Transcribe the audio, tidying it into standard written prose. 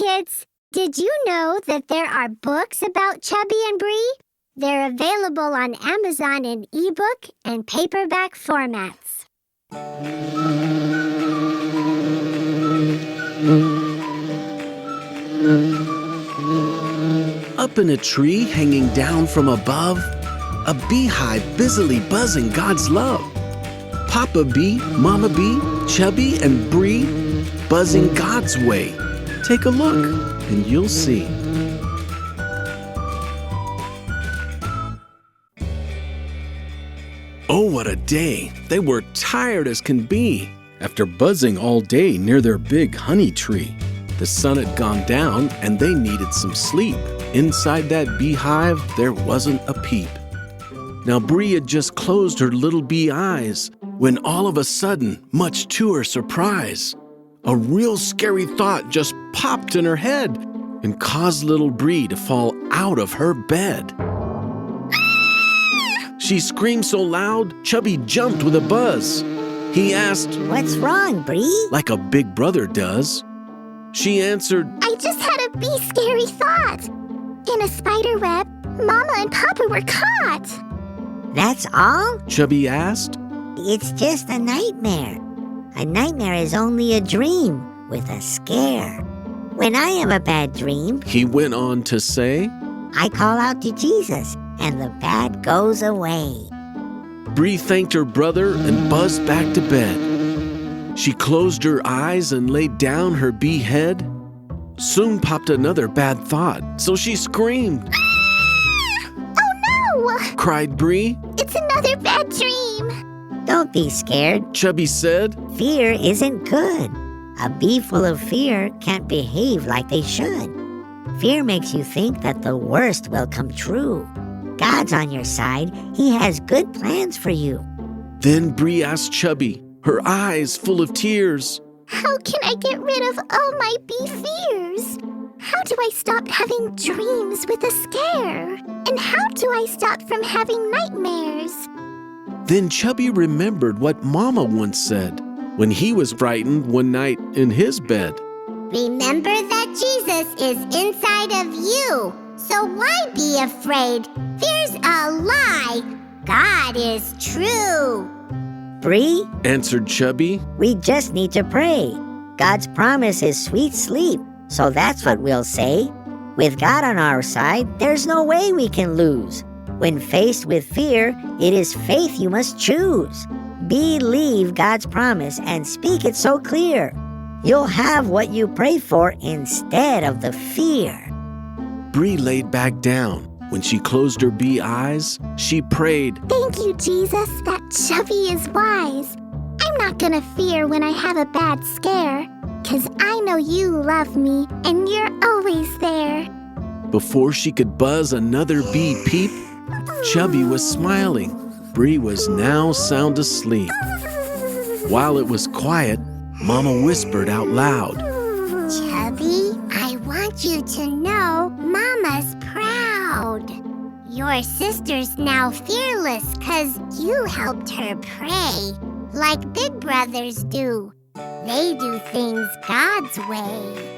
kids! Did you know that there are books about Chubbee and Bree? They're available on Amazon in ebook and paperback formats. Up in a tree hanging down from above, a beehive busily buzzing God's love. Papa Bee, Mama Bee, Chubbee, and Bree buzzing God's way. Take a look and you'll see. Oh, what a day! They were tired as can be after buzzing all day near their big honey tree. The sun had gone down and they needed some sleep. Inside that beehive, there wasn't a peep. Now Bree had just closed her little bee eyes when all of a sudden, much to her surprise, a real scary thought just popped in her head and caused little Bree to fall out of her bed. She screamed so loud, Chubbee jumped with a buzz. He asked, "What's wrong, Bree?" like a big brother does. She answered, I just had a bee scary thought. In a spider web, Mama and Papa were caught. "That's all?" Chubbee asked. "It's just a nightmare. A nightmare is only a dream with a scare. When I have a bad dream," he went on to say, "I call out to Jesus and the bad goes away." Bree thanked her brother and buzzed back to bed. She closed her eyes and laid down her bee head. Soon popped another bad thought, so she screamed. Oh no! Cried Bree. It's another bad dream. "Don't be scared. Chubbee said, Fear isn't good. A bee full of fear can't behave like they should. Fear makes you think that the worst will come true. God's on your side. He has good plans for you." Then Bree asked Chubbee, her eyes full of tears, How can I get rid of all my bee fears? How do I stop having dreams with a scare? And how do I stop from having nightmares? Then Chubbee remembered what Mama once said when he was frightened one night in his bed. Remember that Jesus is inside of you, so why be afraid? Fear's a lie. God is true. "Bree," Answered Chubbee. "we just need to pray. God's promise is sweet sleep, so that's what we'll say. With God on our side, there's no way we can lose. When faced with fear, it is faith you must choose. Believe God's promise and speak it so clear. You'll have what you pray for instead of the fear." Bree laid back down. When she closed her bee eyes, she prayed, Thank you, Jesus, that Chubbee is wise. I'm not gonna fear when I have a bad scare, 'cause I know you love me and you're always there. Before she could buzz another bee peep, Chubbee was smiling. Bree was now sound asleep. While it was quiet, Mama whispered out loud, Chubbee, I want you to know Mama's proud. Your sister's now fearless 'cause you helped her pray, like big brothers do. They do things God's way.